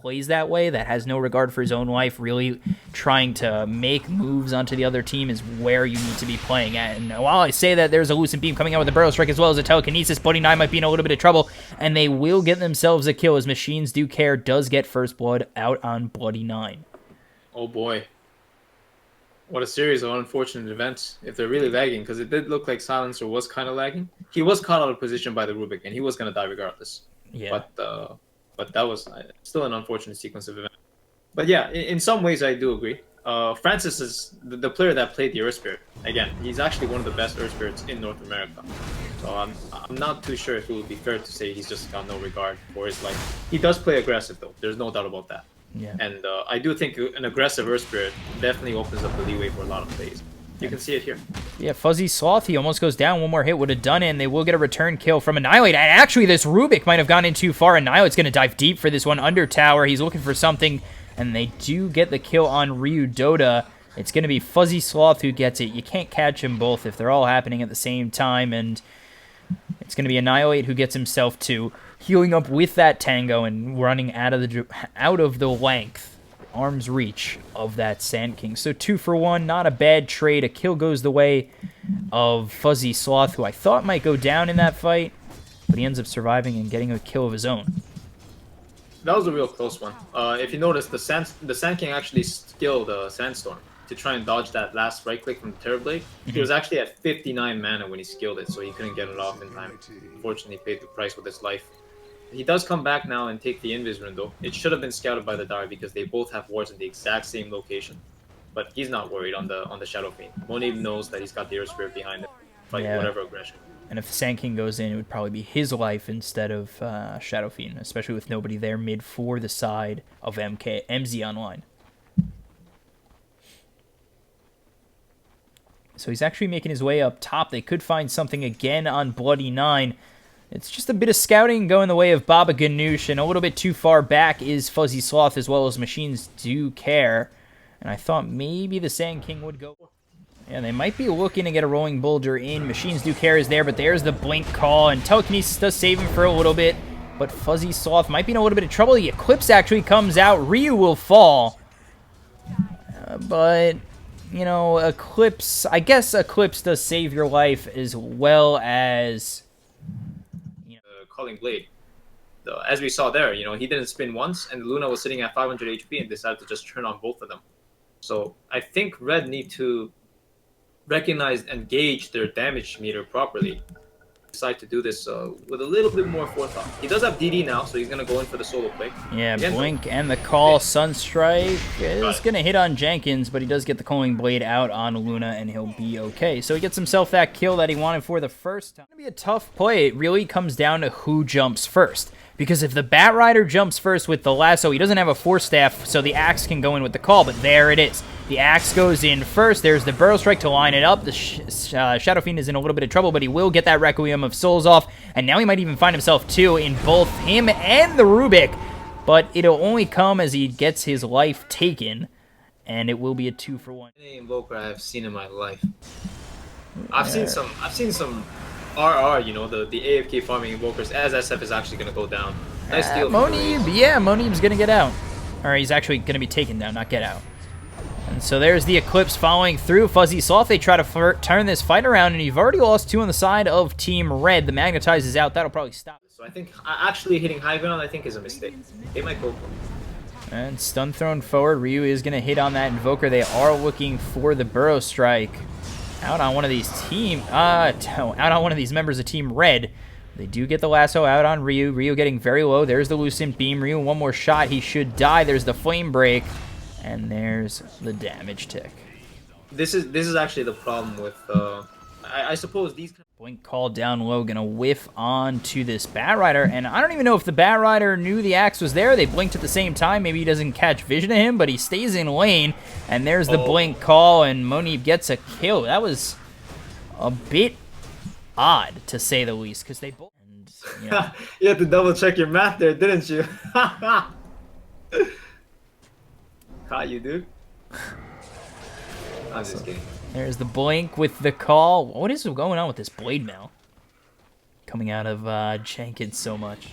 plays that way, that has no regard for his own life, really trying to make moves onto the other team, is where you need to be playing at. And while I say that, there's a Lucent Beam coming out with a Burrow Strike as well as a Telekinesis. Bloody9 might be in a little bit of trouble, and they will get themselves a kill as Machines Do Care does get first blood out on Bloody9. Oh boy. What a series of unfortunate events if they're really lagging, because it did look like Silencer was kind of lagging. He was caught out of position by the Rubik, and he was going to die regardless. Yeah. But that was still an unfortunate sequence of events. But yeah, in some ways I do agree. Francis is the player that played the Earth Spirit. Again, he's actually one of the best Earth Spirits in North America. So I'm not too sure if it would be fair to say he's just got no regard for his life. He does play aggressive though. There's no doubt about that. Yeah. And I do think an aggressive Earth Spirit definitely opens up the leeway for a lot of plays. You can see it here. Yeah, FuzzySloth, he almost goes down. One more hit would have done it, and they will get a return kill from Annihilate. And actually, this Rubik might have gone in too far. Annihilate's going to dive deep for this one under tower. He's looking for something, and they do get the kill on Ryu Dota. It's going to be FuzzySloth who gets it. You can't catch them both if they're all happening at the same time, and it's going to be Annihilate who gets himself two, healing up with that Tango and running out of the length, arm's reach of that Sand King. So 2 for 1, not a bad trade. A kill goes the way of FuzzySloth, who I thought might go down in that fight, but he ends up surviving and getting a kill of his own. That was a real close one. If you notice, the Sand King actually skilled Sandstorm to try and dodge that last right click from the Terrorblade. He was actually at 59 mana when he skilled it, so he couldn't get it off in time. Unfortunately, paid the price with his life. He does come back now and take the Invis Rune though. It should have been scouted by the Dire because they both have wards in the exact same location. But he's not worried on the Shadow Fiend. Monib knows that he's got the Earth Spirit behind him. Fight whatever aggression. And if the Sand King goes in, it would probably be his life instead of Shadow Fiend, especially with nobody there mid for the side of MZ Online. So he's actually making his way up top. They could find something again on Bloody9. It's just a bit of scouting going the way of Baba Ganoush, and a little bit too far back is FuzzySloth as well as Machines Do Care. And I thought maybe the Sand King would go. Yeah, they might be looking to get a Rolling Boulder in. Machines Do Care is there, but there's the Blink call, and Telekinesis does save him for a little bit. But FuzzySloth might be in a little bit of trouble. The Eclipse actually comes out. Ryu will fall. But, you know, Eclipse, I guess Eclipse does save your life as well as Calling Blade. As we saw there, you know, he didn't spin once, and Luna was sitting at 500 HP and decided to just turn on both of them. So I think Red need to recognize and gauge their damage meter properly. Decide to do this with a little bit more forethought. He does have DD now, so he's going to go in for the solo play. Yeah, again, Blink and the call. Sunstrike is going to hit on Jenkins, but he does get the Calling Blade out on Luna, and he'll be okay. So he gets himself that kill that he wanted for the first time. It's going to be a tough play. It really comes down to who jumps first. Because if the Bat Rider jumps first with the lasso, he doesn't have a Force Staff, so the Axe can go in with the call, but there it is. The Axe goes in first. There's the Burrow Strike to line it up. The Shadow Fiend is in a little bit of trouble, but he will get that Requiem of Souls off, and now he might even find himself two in both him and the Rubik, but it'll only come as he gets his life taken, and it will be a 2 for 1. Any invoker I have seen in my life. I've seen some RR, you know, the AFK farming invokers as SF is actually going to go down. Nice deal. Monib, yeah, Monib's going to get out. Or he's actually going to be taken down, not get out. And so there's the Eclipse following through. FuzzySloth, they try to turn this fight around, and you've already lost 2 on the side of Team Red. The Magnetize is out. That'll probably stop. So I think actually hitting high ground, I think, is a mistake. They might go for it. And stun thrown forward. Ryu is going to hit on that Invoker. They are looking for the Burrow Strike. Out on one of these members of Team Red. They do get the lasso out on Ryu. Ryu getting very low. There's the Lucent Beam. Ryu, one more shot. He should die. There's the Flame Break. And there's the damage tick. This is actually the problem with, I suppose these... Blink call down low, gonna whiff on to this Bat Rider, and I don't even know if the Bat Rider knew the Axe was there. They blinked at the same time. Maybe he doesn't catch vision of him, but he stays in lane, and there's the Blink call, and Monib gets a kill. That was a bit odd, to say the least, because they both... You know, you had to double check your math there, didn't you? Caught you, dude. I'm just kidding. There's the Blink with the call. What is going on with this Blade Mail? Coming out of Jenkins so much.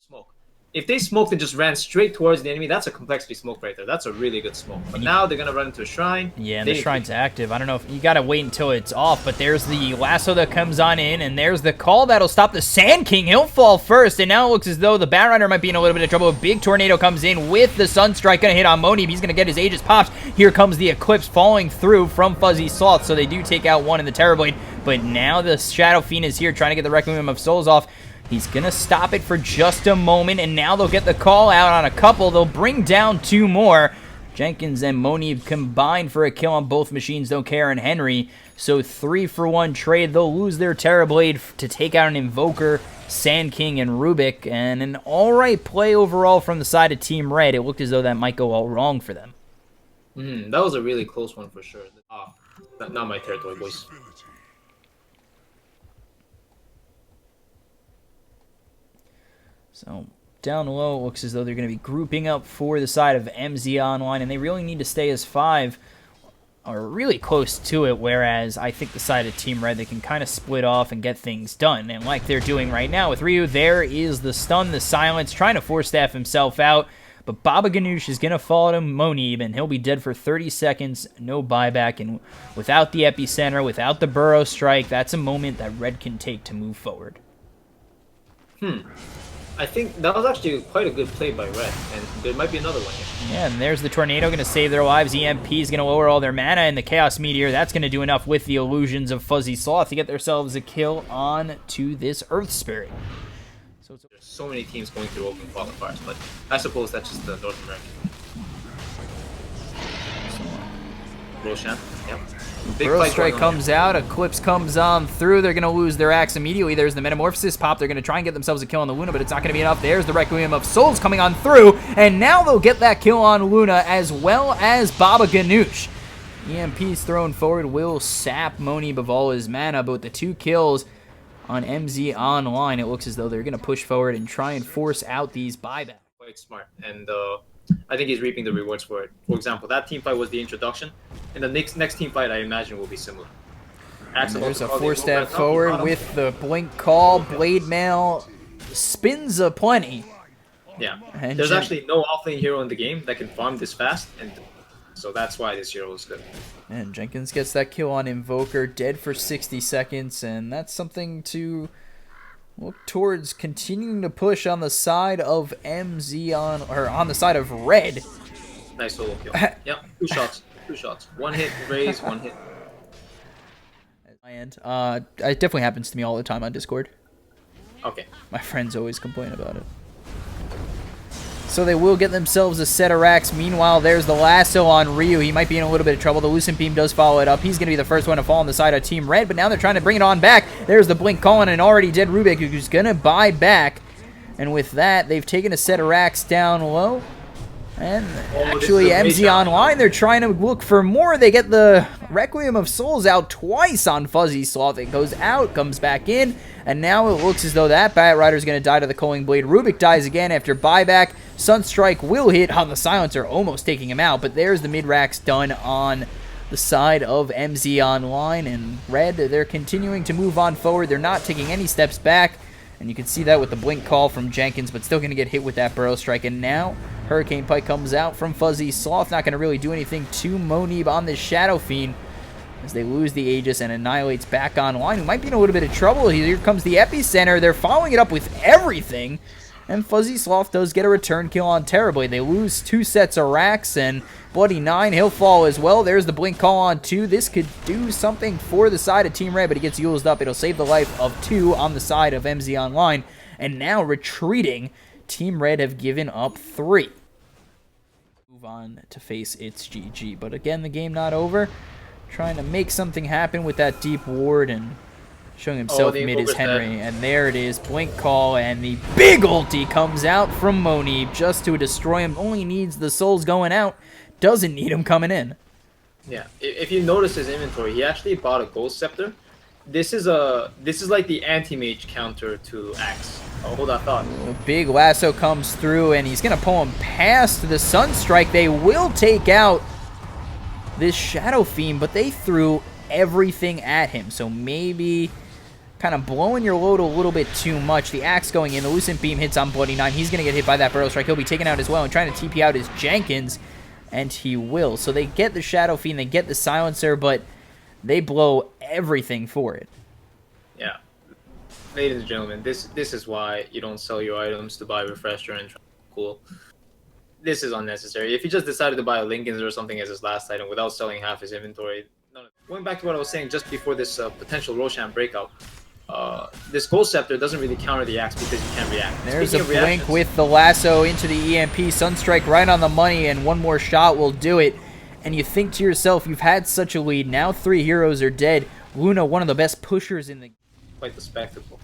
Smoke. if they smoked and just ran straight towards the enemy, that's a complexity smoke right there. That's a really good smoke. But now they're going to run into a shrine. Yeah, and the shrine's active. I don't know if you got to wait until it's off, but there's the lasso that comes on in, and there's the call that'll stop the Sand King. He'll fall first, and now it looks as though the Batrider might be in a little bit of trouble. A big tornado comes in with the Sunstrike, going to hit on Monib. He's going to get his Aegis pops. Here comes the Eclipse falling through from FuzzySloth, so they do take out one in the Terrorblade, but now the Shadow Fiend is here trying to get the Requiem of Souls off. He's going to stop it for just a moment, and now they'll get the call out on a couple. They'll bring down two more. Jenkins and Monib combined for a kill on both machines, though, Kara and Henry. So 3-for-1 trade. They'll lose their Terrorblade to take out an Invoker, Sand King, and Rubik. And an alright play overall from the side of Team Red. It looked as though that might go all wrong for them. That was a really close one for sure. Not my territory, boys. So down low, it looks as though they're going to be grouping up for the side of MZ Online, and they really need to stay as 5, or really close to it, whereas I think the side of Team Red, they can kind of split off and get things done. And like they're doing right now with Ryu, there is the stun, the silence, trying to force staff himself out, but Baba Ganoush is going to fall to Monib, and he'll be dead for 30 seconds, no buyback, and without the Epicenter, without the Burrow Strike, that's a moment that Red can take to move forward. I think that was actually quite a good play by Red, and there might be another one here. Yeah, and there's the Tornado going to save their lives. EMP is going to lower all their mana, and the Chaos Meteor, that's going to do enough with the illusions of FuzzySloth to get themselves a kill on to this Earth Spirit. So there's so many teams going through open qualifiers, but I suppose that's just the North American. Roshan, yep. Burrow Strike comes out, Eclipse comes on through, they're going to lose their axe immediately. There's the Metamorphosis pop, they're going to try and get themselves a kill on the Luna, but it's not going to be enough. There's the Requiem of Souls coming on through, and now they'll get that kill on Luna as well as Baba Ganoush. EMP's thrown forward will sap Monib of all his mana, but with the 2 kills on MZ Online, it looks as though they're going to push forward and try and force out these buybacks. Quite smart, and I think he's reaping the rewards for it. For example, that team fight was the introduction, and the next team fight I imagine will be similar. There's a 4-step forward with the Blink Call, Blade Mail, spins aplenty. Yeah, and there's actually no offlane hero in the game that can farm this fast, and so that's why this hero is good. And Jenkins gets that kill on Invoker, dead for 60 seconds, and that's something to look towards continuing to push on the side of MZ on the side of Red. Nice solo kill. Yep, 2 shots. 2 shots. 1 hit, raise, 1 hit. And it definitely happens to me all the time on Discord. Okay. My friends always complain about it. So they will get themselves a set of racks. Meanwhile, there's the lasso on Ryu. He might be in a little bit of trouble. The Lucent Beam does follow it up. He's going to be the first one to fall on the side of Team Red, but now they're trying to bring it on back. There's the Blink calling an already dead Rubik, who's going to buy back. And with that, they've taken a set of racks down low. And actually, MZ Online, they're trying to look for more. They get the Requiem of Souls out twice on FuzzySloth. It goes out, comes back in, and now it looks as though that Batrider is going to die to the Culling Blade. Rubik dies again after buyback. Sunstrike will hit on the Silencer, almost taking him out, but there's the mid-racks done on the side of MZ Online. And Red, they're continuing to move on forward. They're not taking any steps back. And you can see that with the Blink call from Jenkins, but still going to get hit with that Burrow Strike. And now Hurricane Pike comes out from FuzzySloth. Not going to really do anything to Monib on this Shadow Fiend as they lose the Aegis and Annihilate's back online, who might be in a little bit of trouble. Here comes the Epicenter. They're following it up with everything. And FuzzySloth does get a return kill on Terrorblade. They lose 2 sets of racks, and Bloody 9, he'll fall as well. There's the Blink call on 2. This could do something for the side of Team Red, but he gets used up. It'll save the life of 2 on the side of MZ Online. And now retreating, Team Red have given up 3. Move on to face its GG. But again, the game not over. Trying to make something happen with that deep ward and showing himself mid as Henry. And there it is, Blink call, and the big ulti comes out from Monib just to destroy him. Only needs the souls going out. Doesn't need him coming in. Yeah, if you notice his inventory, he actually bought a Ghost Scepter. This is like the anti-mage counter to Axe. Oh, hold that thought. A big lasso comes through, and he's going to pull him past the Sunstrike. They will take out this Shadow Fiend, but they threw everything at him. So maybe kind of blowing your load a little bit too much. The axe going in, the Lucent Beam hits on Bloody 9. He's going to get hit by that Burrow Strike. He'll be taken out as well, and trying to TP out is Jenkins, and he will. So they get the Shadow Fiend, they get the Silencer, but they blow everything for it. Yeah. Ladies and gentlemen, this is why you don't sell your items to buy Refresher and try to cool. This is unnecessary. If he just decided to buy a Lincoln's or something as his last item without selling half his inventory, going back to what I was saying just before this potential Roshan breakout, this Gold Scepter doesn't really counter the axe because you can't react. There's a blink with the lasso into the EMP. Sunstrike right on the money, and one more shot will do it. And you think to yourself, you've had such a lead. Now 3 heroes are dead. Luna, one of the best pushers in the... Quite the spectacle.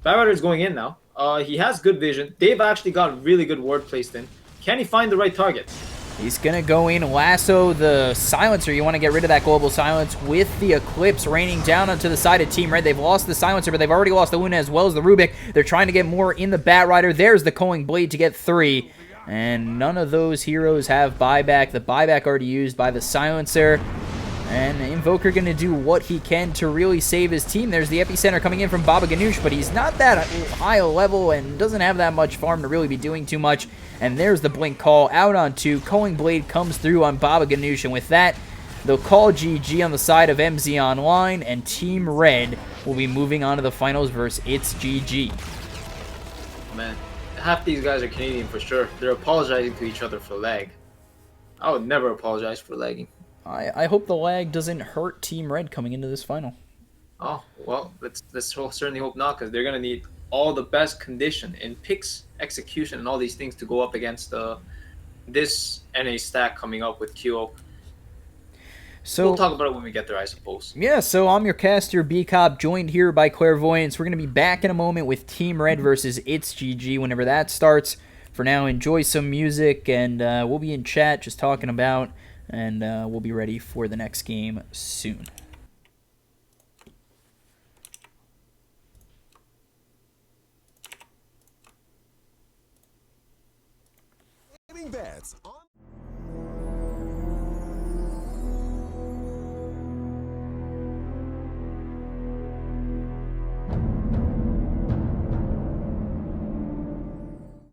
Batrider is going in now. He has good vision. They've actually got really good ward placed in. Can he find the right target? He's going to go in, lasso the Silencer. You want to get rid of that Global Silence with the Eclipse raining down onto the side of Team Red. They've lost the Silencer, but they've already lost the Luna as well as the Rubik. They're trying to get more in the Batrider. There's the Culling Blade to get 3. And none of those heroes have buyback. The buyback already used by the Silencer. And Invoker going to do what he can to really save his team. There's the Epicenter coming in from Baba Ganoush, but he's not that high a level and doesn't have that much farm to really be doing too much. And there's the Blink call out on 2. Culling Blade comes through on Baba Ganoush, and with that, they'll call GG on the side of MZ Online, and Team Red will be moving on to the finals versus It's GG. Man, half these guys are Canadian for sure. They're apologizing to each other for lag. I would never apologize for lagging. I hope the lag doesn't hurt Team Red coming into this final. Oh, well, let's certainly hope not, because they're going to need all the best condition in picks, execution, and all these things to go up against this NA stack coming up with QO. So we'll talk about it when we get there, I suppose. Yeah, so I'm your caster, B-Cop, joined here by Clairvoyance. We're going to be back in a moment with Team Red versus It's GG whenever that starts. For now, enjoy some music, and we'll be in chat just talking about, and we'll be ready for the next game soon. Bets on